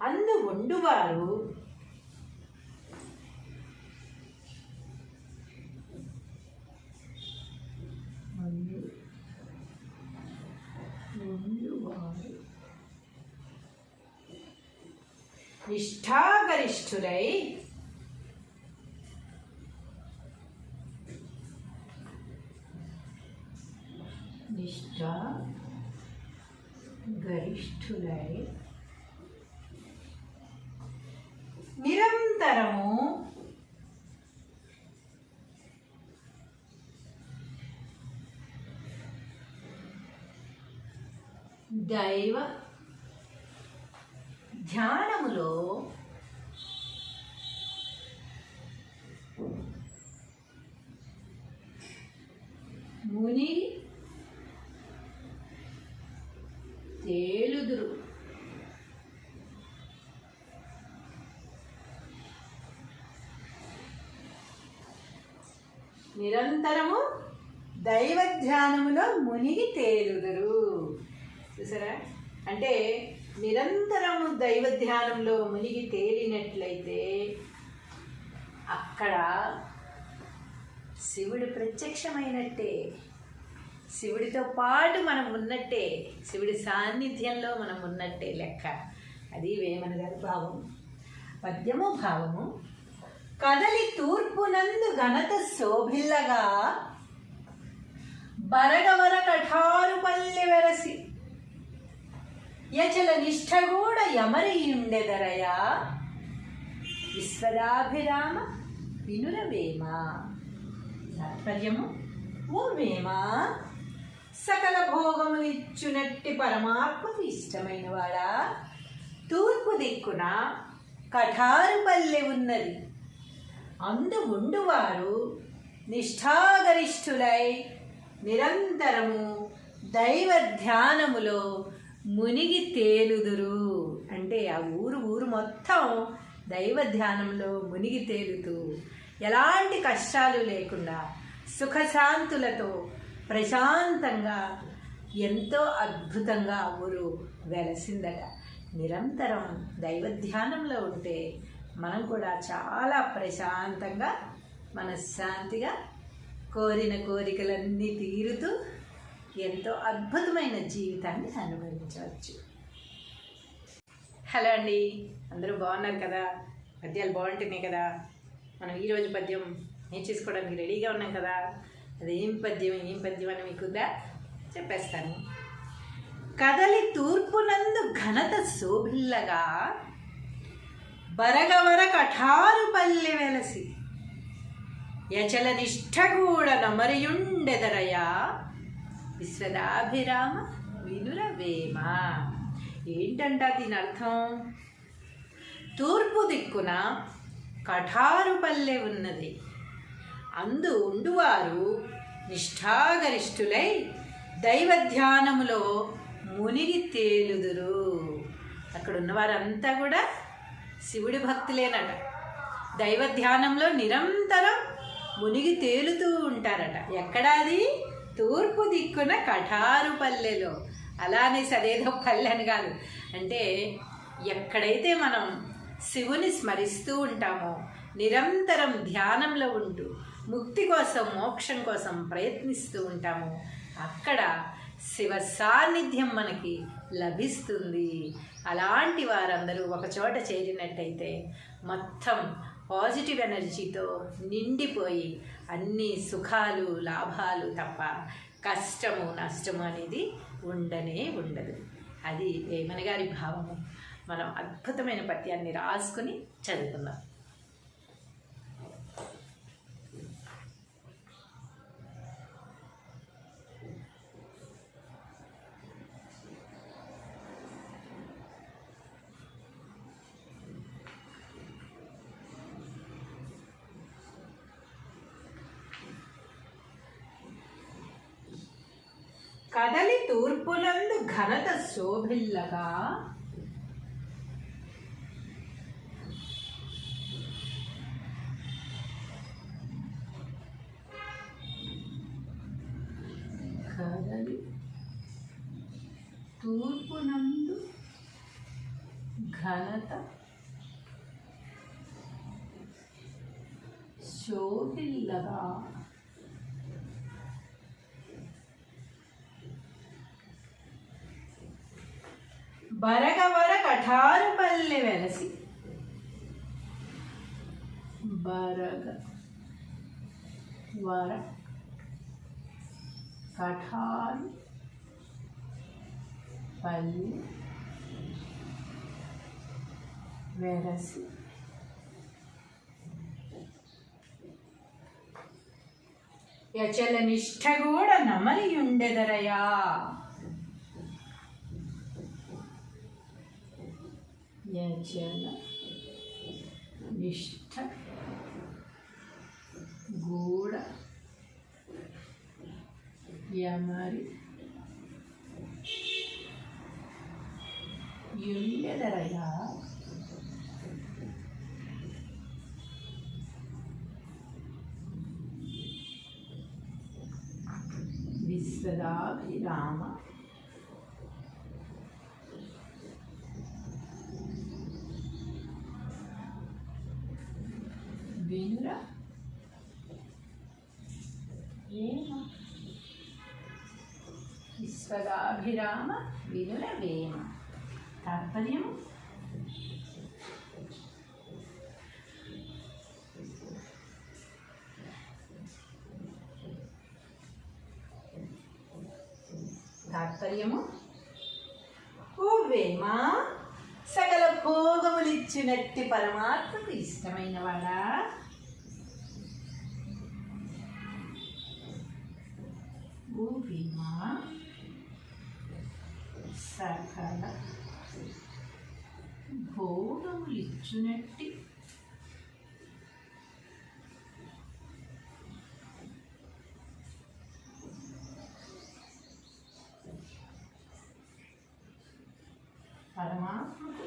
అందు వండువారు నిష్ఠాగరిష్ఠులై నిరంతరము దైవ ధ్యానములో ముని తేలుదురు. నిరంతరము దైవ ధ్యానములో మునిగి తేలుదురు. చూసారా? అంటే నిరంతరము దైవ ధ్యానంలో మునిగి తేలినట్లయితే అక్కడ శివుడు ప్రత్యక్షమైనట్టే, శివుడితో పాటు మనం ఉన్నట్టే, శివుడి సాన్నిధ్యంలో మనం ఉన్నట్టే లెక్క. అది వేమన గారి భావం. పద్యము భావము: కదలి తూర్పునందు ఘనత శోభిల్లగా బరగవర కఠారు పల్లె వెరసి యచల నిష్ఠగూడ యమరియుండెదరయా విశ్వదాభిరామ వినురవేమ. తాత్పర్యము: ఓ వేమ, సకల భోగములు ఇచ్చునట్టి పరమాత్మకు ఇష్టమైన వాడా, తూర్పు దిక్కున కఠారు పల్లె ఉన్నది. అందు ఉండువారు నిష్ఠాగరిష్ఠులై నిరంతరము దైవ ధ్యానములో మునిగి తేలుదురు. అంటే ఆ ఊరు మొత్తం దైవ ధ్యానంలో మునిగి తేలుతూ ఎలాంటి కష్టాలు లేకుండా సుఖశాంతులతో ప్రశాంతంగా ఎంతో అద్భుతంగా ఊరు వెలసిందట. నిరంతరం దైవ ధ్యానంలో ఉంటే మనం కూడా చాలా ప్రశాంతంగా మనశ్శాంతిగా కోరిన కోరికలన్నీ తీరుతూ ఎంతో అద్భుతమైన జీవితాన్ని అనుభవించవచ్చు. హలో అండి, అందరూ బాగున్నారు కదా? పద్యాలు బాగుంటున్నాయి కదా? మనం ఈరోజు పద్యం నేర్చేసుకోవడానికి రెడీగా ఉన్నాం కదా? అది ఏం పద్యం అని మీకుందా చెప్పేస్తాను. కదలి తూర్పునందు ఘనత శోభిల్లగా బరగవర కఠారు పల్లె వెలసి యచల నిష్ఠగూడ నమరియుండెదరయా విశ్వదాభిరామ వినురవేమ. ఏంటంట దీని అర్థం? తూర్పు దిక్కున కఠారు పల్లె ఉన్నది. అందు ఉండువారు నిష్ఠాగరిష్ఠులై దైవ ధ్యానములో మునిగి తేలుదురు. అక్కడ ఉన్నవారంతా కూడా శివుడి భక్తులేనట. దైవ ధ్యానంలో నిరంతరం మునిగి తేలుతూ ఉంటారట. ఎక్కడాది? తూర్పు దిక్కున కఠారు పల్లెలో. అలానే సదేదో పల్లె అని కాదు. అంటే ఎక్కడైతే మనం శివుని స్మరిస్తూ ఉంటామో, నిరంతరం ధ్యానంలో ఉంటూ ముక్తి కోసం మోక్షం కోసం ప్రయత్నిస్తూ ఉంటామో అక్కడ శివ సాన్నిధ్యం మనకి లభిస్తుంది. అలాంటి వారందరూ ఒకచోట చేరినట్టయితే మొత్తం పాజిటివ్ ఎనర్జీతో నిండిపోయి అన్ని సుఖాలు లాభాలు తప్ప కష్టము నష్టము అనేది ఉండనే ఉండదు. అది వేమన గారి భావము. మనం అద్భుతమైన పద్యాన్ని రాసుకుని చదువుకుందాం. కదలి తూర్పునందు ఘనత శోభిల్లగా కదలి తూర్పునందు ఘనత శోభిల్లగా బరగవర కఠారు పల్లె వెలసి. బరగ వర కఠారు పల్లె వెరసి యచల నిష్ఠగూడ నమరియుండెదరయా యచల నిష్ఠ గూడ యమరి యుండెదరయా విశ్వదాభిరామ వినుర వేమ. విశ్వదాభిరామ వినుర వేమ. తాత్పర్యము ఓ వేమ, సకల భోగములిచ్చినట్టి పరమాత్మకు ఇష్టమైన వాడా. ఓ వేమ, సకల భోగములిచ్చినట్టి పరమాత్మకు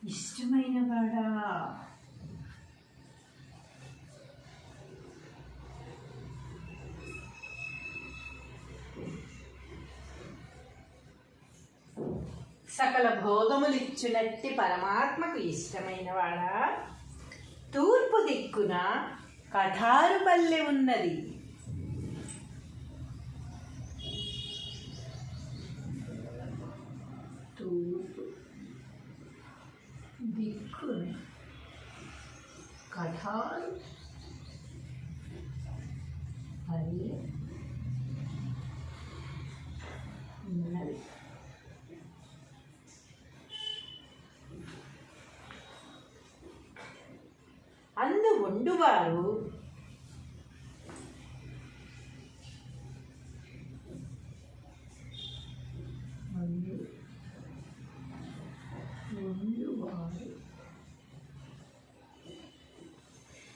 ఇష్టమైన వాడా. సకల భోగములిచ్చినట్టి పరమాత్మకు ఇష్టమైన వాడా. తూర్పు దిక్కున కఠారుపల్లె ఉన్నది. తూర్పు దిక్కున కఠారు పల్లె ఉన్నది. అందు వండువారు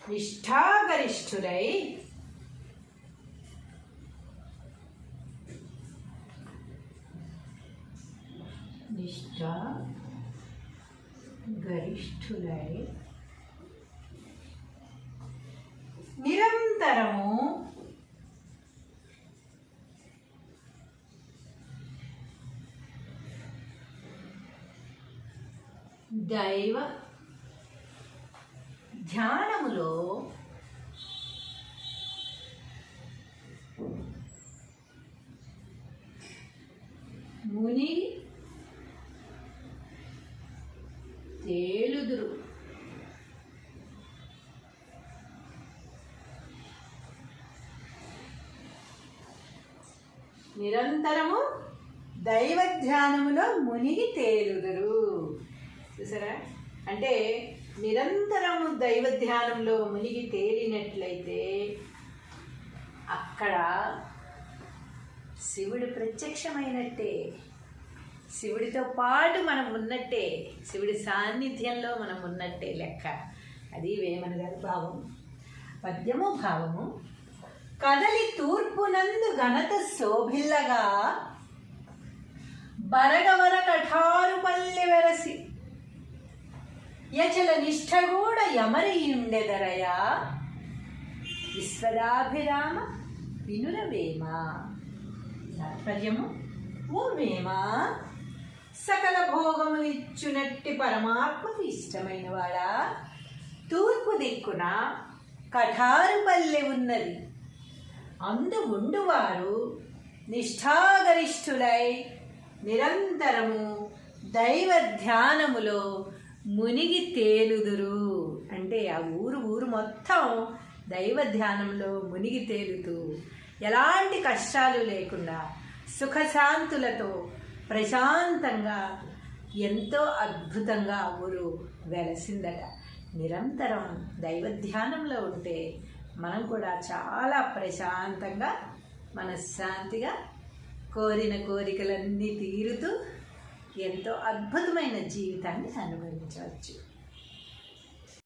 నిష్ఠాగరిష్ఠులై నిరంతరము దైవ ధ్యానములో ముని తేలుదురు. నిరంతరము దైవ ధ్యానములో మునిగి తేలుదురు. చూసారా? అంటే నిరంతరము దైవ ధ్యానంలో మునిగి తేలినట్లయితే అక్కడ శివుడు ప్రత్యక్షమైనట్టే, శివుడితో పాటు మనం ఉన్నట్టే, శివుడి సాన్నిధ్యంలో మనం ఉన్నట్టే లెక్క. అది వేమన గారి భావం. పద్యము భావము. కదలి తూర్పునందు ఘనత శోభిల్లగా బరగవర కఠారు పల్లె వెరసి యచల నిష్ఠగూడ యమరియుండెదరయా. విశ్వదాభిరామ వినుర వేమ. తాత్పర్యము ఓ వేమ, సకల భోగములిచ్చునట్టి పరమాత్మకు ఇష్టమైన వాడా. తూర్పు దిక్కున కఠారు పల్లె ఉన్నది. అందు ఉండువారు నిష్ఠాగరిష్ఠులై నిరంతరము దైవ ధ్యానములో మునిగి తేలుదురు. అంటే ఆ ఊరు మొత్తం దైవ ధ్యానంలో మునిగి తేలుతూ ఎలాంటి కష్టాలు లేకుండా సుఖశాంతులతో ప్రశాంతంగా ఎంతో అద్భుతంగా ఊరు వెలసిందట. నిరంతరం దైవ ధ్యానంలో ఉంటే మనం కూడా చాలా ప్రశాంతంగా మనశ్శాంతిగా కోరిన కోరికలన్నీ తీరుతూ ఎంతో అద్భుతమైన జీవితాన్ని అనుభవించవచ్చు.